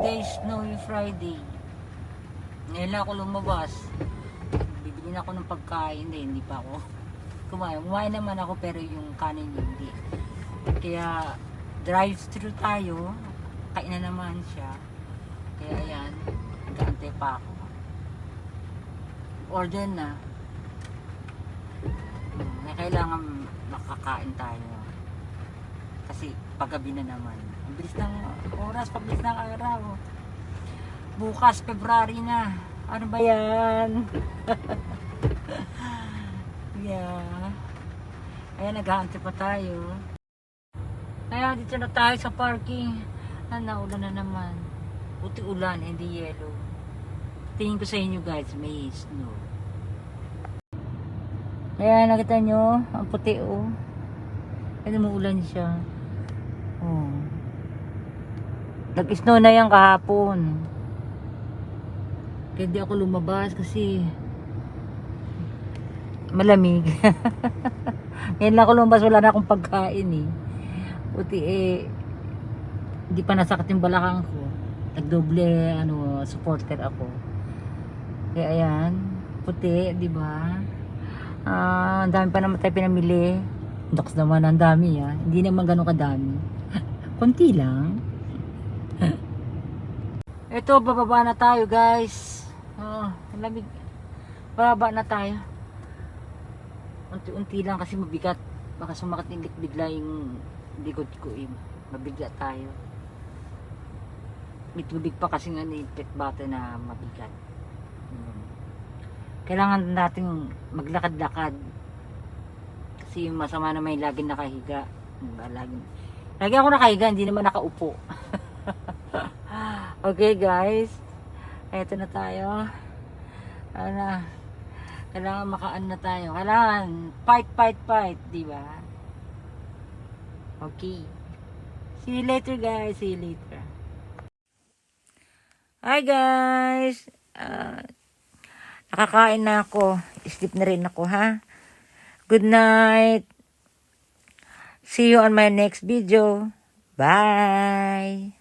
Friday, snowy Friday. Ngayon lang ako lumabas. Bibili na ako ng pagkain. Hindi pa ako kumain. Kumain naman ako pero yung kanin hindi. Kaya drive-thru tayo. Kain na naman siya. Kaya ayan, nag-aantay pa ako. Order na. May kailangan makakain tayo. Kasi paggabi na naman. Ang bilis ng oras, pabilis ng araw. Bukas, February na. Ano ba yan? Yeah. Ayan, nag-aantay pa tayo. Ayan, dito na tayo sa parking. Naulan na naman. Puti ulan, hindi yellow. Tingin ko sa inyo guys, may snow. Ayan, nakita nyo? Ang puti oh. Ayan, umuulan siya. Oh. Nag-snow na yan kahapon. Kaya di ako lumabas kasi malamig. Ngayon lang ako lumabas, wala na akong pagkain eh. Buti hindi pa nasakit yung balakang ko. Nagdoble supporter ako. Kaya ayan, puti, di ba? Ang dami pa naman tayo pinamili. Doks naman, ang dami ah. Hindi naman ganun kadami. Konti lang. Ito, bababa na tayo guys. Lamig. Bababa na tayo. Unti-unti lang kasi mabigat. Baka sumakit bigla yung likod ko eh. Mabigla tayo. May tubig pa kasi nga ni pet bata na mabigat. Kailangan natin maglakad-lakad. Kasi yung masama na may laging nakahiga. Lagi ako nakahiga, hindi naman nakaupo. Okay guys. Eto na tayo. Kailangan makaan na tayo. Kailangan fight, di ba? Okay. See you later guys. See you later. Hi guys. Nakakain na ako. Sleep na rin ako ha. Good night. See you on my next video. Bye.